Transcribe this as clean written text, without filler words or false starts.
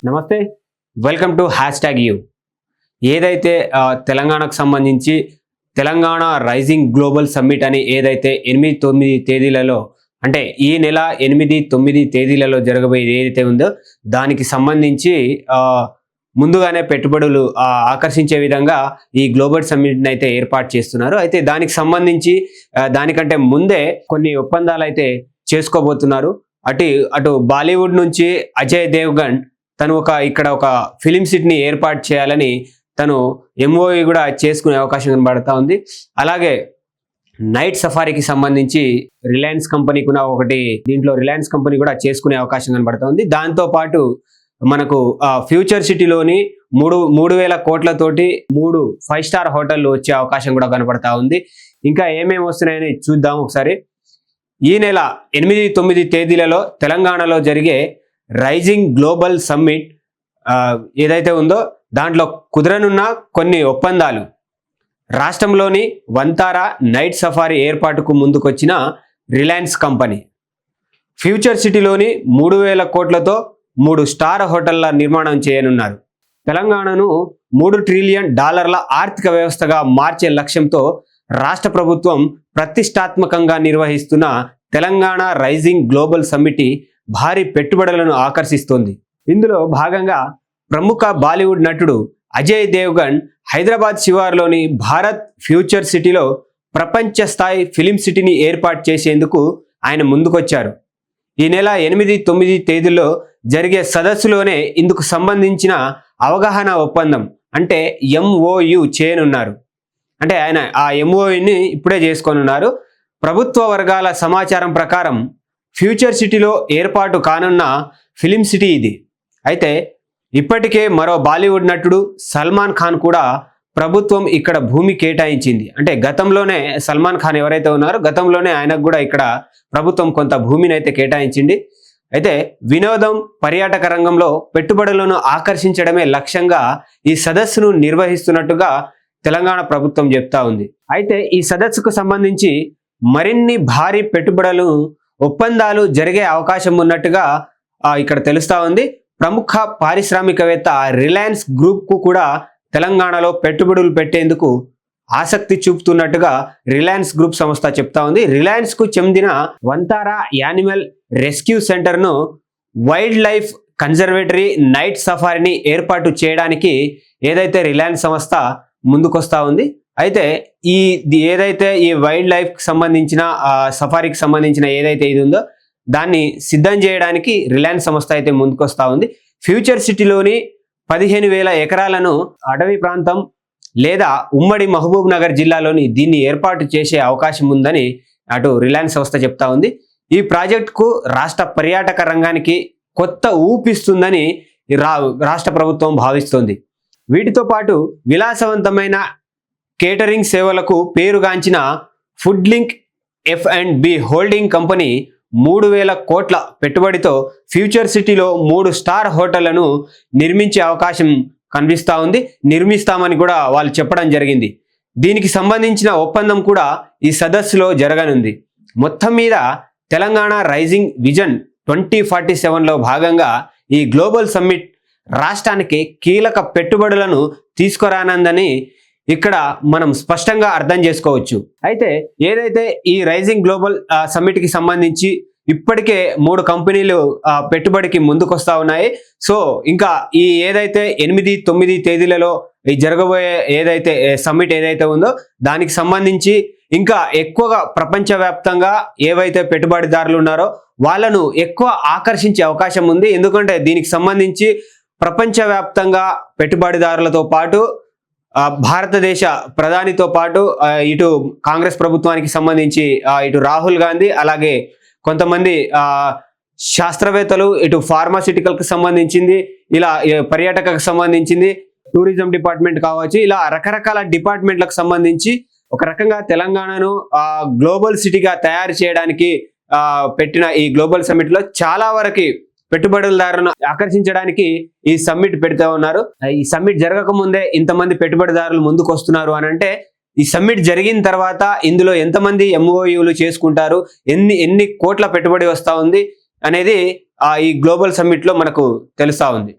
నమస్తే, welcome to #you. ఏదైతే తెలంగాణకు సంబంధించి తెలంగాణ రైజింగ్ గ్లోబల్ సమ్మిట్ అని ఏదైతే 8-9 తేదీలలో అంటే ఈ నెల 8-9 తేదీలలో జరగబోయేది ఏదైతే ఉందో దానికి సంబంధించి ముందుగానే పెట్టుబడులు ఆకర్షించే విధంగా ఈ గ్లోబల్ సమ్మిట్ని అయితే ఏర్పాటు చేస్తున్నారు. అయితే దానికి సంబంధించి దానికంటే ముందే కొన్ని ఒప్పందాలు అయితే చేసుకోబోతున్నారు. అటు బాలీవుడ్ నుంచి అజయ్ దేవ్గన్ తను ఇక్కడ ఒక ఫిలిం సిటీని ఏర్పాటు చేయాలని తను ఎంఓఈ కూడా చేసుకునే అవకాశం కనబడతా ఉంది. అలాగే నైట్ సఫారీకి సంబంధించి రిలయన్స్ కంపెనీకి ఒకటి దీంట్లో రిలయన్స్ కంపెనీ కూడా చేసుకునే అవకాశం కనబడతా ఉంది. దాంతో పాటు మనకు ఫ్యూచర్ సిటీలోని 3,000 కోట్లతోటి 3 5 స్టార్ హోటళ్ళు వచ్చే అవకాశం కూడా కనబడతా ఉంది. ఇంకా ఏమేమి వస్తున్నాయని చూద్దాం ఒకసారి. ఈ నెల 8-9 తేదీలలో తెలంగాణలో జరిగే రైజింగ్ గ్లోబల్ సమ్మిట్ ఏదైతే ఉందో దాంట్లో కుదరనున్న కొన్ని ఒప్పందాలు. రాష్ట్రంలోని వంతారా నైట్ సఫారీ ఏర్పాటుకు ముందుకొచ్చిన రిలయన్స్ కంపెనీ, ఫ్యూచర్ సిటీలోని 3,000 కోట్లతో 3 స్టార్ హోటళ్ల నిర్మాణం చేయనున్నారు. తెలంగాణను $3 ట్రిలియన్ ఆర్థిక వ్యవస్థగా మార్చే లక్ష్యంతో రాష్ట్ర ప్రభుత్వం ప్రతిష్టాత్మకంగా నిర్వహిస్తున్న తెలంగాణ రైజింగ్ గ్లోబల్ సమ్మిట్ భారీ పెట్టుబడులను ఆకర్షిస్తోంది. ఇందులో భాగంగా ప్రముఖ బాలీవుడ్ నటుడు అజయ్ దేవ్గన్ హైదరాబాద్ శివార్లోని భారత్ ఫ్యూచర్ సిటీలో ప్రపంచ స్థాయి ఫిలిం సిటీని ఏర్పాటు చేసేందుకు ఆయన ముందుకొచ్చారు. ఈ నెల 8-9 తేదీల్లో జరిగే సదస్సులోనే ఇందుకు సంబంధించిన అవగాహన ఒప్పందం అంటే MOU చేయనున్నారు. అంటే ఆయన ఆ MOUని ఇప్పుడే చేసుకోనున్నారు. ప్రభుత్వ వర్గాల సమాచారం ప్రకారం ఫ్యూచర్ సిటీలో ఏర్పాటు కానున్న ఫిలిం సిటీ ఇది. అయితే ఇప్పటికే మరో బాలీవుడ్ నటుడు సల్మాన్ ఖాన్ కూడా ప్రభుత్వం ఇక్కడ భూమి కేటాయించింది. అంటే గతంలోనే సల్మాన్ ఖాన్ ఎవరైతే ఉన్నారో గతంలోనే ఆయనకు కూడా ఇక్కడ ప్రభుత్వం కొంత భూమిని అయితే కేటాయించింది. అయితే వినోదం పర్యాటక రంగంలో పెట్టుబడులను ఆకర్షించడమే లక్ష్యంగా ఈ సదస్సును నిర్వహిస్తున్నట్టుగా తెలంగాణ ప్రభుత్వం చెప్తా ఉంది. అయితే ఈ సదస్సుకు సంబంధించి మరిన్ని భారీ పెట్టుబడులు ఒప్పందాలు జరిగే అవకాశం ఉన్నట్టుగా ఇక్కడ తెలుస్తా ఉంది. ప్రముఖ పారిశ్రామికవేత్త రిలయన్స్ గ్రూప్కు కూడా తెలంగాణలో పెట్టుబడులు పెట్టేందుకు ఆసక్తి చూపుతున్నట్టుగా రిలయన్స్ గ్రూప్ సంస్థ చెప్తా ఉంది. రిలయన్స్కు చెందిన వంతారా యానిమల్ రెస్క్యూ సెంటర్ను వైల్డ్ లైఫ్ కన్జర్వేటరీ నైట్ సఫారీని ఏర్పాటు చేయడానికి ఏదైతే రిలయన్స్ సంస్థ ముందుకొస్తా ఉంది. అయితే ఏదైతే ఈ వైల్డ్ లైఫ్ సంబంధించిన సఫారీకి సంబంధించిన ఏదైతే ఇది ఉందో దాన్ని సిద్ధం చేయడానికి రిలయన్స్ సంస్థ అయితే ముందుకొస్తా ఉంది. ఫ్యూచర్ సిటీలోని 15,000 ఎకరాలను అటవీ ప్రాంతం లేదా ఉమ్మడి మహబూబ్ నగర్ జిల్లాలోని దీన్ని ఏర్పాటు చేసే అవకాశం ఉందని అటు రిలయన్స్ సంస్థ చెప్తా ఉంది. ఈ ప్రాజెక్టుకు రాష్ట్ర పర్యాటక రంగానికి కొత్త ఊపిస్తుందని రాష్ట్ర ప్రభుత్వం భావిస్తోంది. వీటితో పాటు విలాసవంతమైన కేటరింగ్ సేవలకు పేరుగాంచిన food link F&B holding company 3,000 కోట్ల పెట్టుబడితో ఫ్యూచర్ సిటీలో 3 స్టార్ హోటళ్లను నిర్మించే అవకాశం కనిపిస్తూ ఉంది. నిర్మిస్తామని కూడా వాళ్ళు చెప్పడం జరిగింది. దీనికి సంబంధించిన ఒప్పందం కూడా ఈ సదస్సులో జరగనుంది. మొత్తం మీద తెలంగాణ రైజింగ్ విజన్ 2047లో భాగంగా ఈ గ్లోబల్ సమ్మిట్ రాష్ట్రానికి కీలక పెట్టుబడులను తీసుకురానందని ఇక్కడ మనం స్పష్టంగా అర్థం చేసుకోవచ్చు. అయితే ఏదైతే ఈ రైజింగ్ గ్లోబల్ సమ్మిట్కి సంబంధించి ఇప్పటికే 3 కంపెనీలు పెట్టుబడికి ముందుకొస్తా ఉన్నాయి. సో ఇంకా ఈ ఏదైతే 8-9 తేదీలలో ఈ జరగబోయే ఏదైతే సమ్మిట్ ఏదైతే ఉందో దానికి సంబంధించి ఇంకా ఎక్కువగా ప్రపంచవ్యాప్తంగా ఏవైతే పెట్టుబడిదారులు ఉన్నారో వాళ్ళను ఎక్కువ ఆకర్షించే అవకాశం ఉంది. ఎందుకంటే దీనికి సంబంధించి ప్రపంచవ్యాప్తంగా పెట్టుబడిదారులతో పాటు భారతదేశ ప్రధానితో పాటు ఇటు కాంగ్రెస్ ప్రభుత్వానికి సంబంధించి ఇటు రాహుల్ గాంధీ అలాగే కొంతమంది శాస్త్రవేత్తలు ఇటు ఫార్మాసిటికల్కి సంబంధించింది ఇలా పర్యాటకకు సంబంధించింది టూరిజం డిపార్ట్మెంట్ కావచ్చు ఇలా రకరకాల డిపార్ట్మెంట్లకు సంబంధించి ఒక రకంగా తెలంగాణను గ్లోబల్ సిటీగా తయారు చేయడానికి పెట్టిన ఈ గ్లోబల్ సమ్మిట్లో చాలా వరకు పెట్టుబడుదారులను ఆకర్షించడానికి ఈ సమ్మిట్ పెడతా ఉన్నారు. ఈ సమ్మిట్ జరగక ముందే ఇంతమంది పెట్టుబడిదారులు ముందుకు వస్తున్నారు అని అంటే ఈ సమ్మిట్ జరిగిన తర్వాత ఇందులో ఎంతమంది MOUలు చేసుకుంటారు, ఎన్ని కోట్ల పెట్టుబడి వస్తా ఉంది అనేది ఈ గ్లోబల్ సమ్మిట్ లో మనకు తెలుస్తా ఉంది.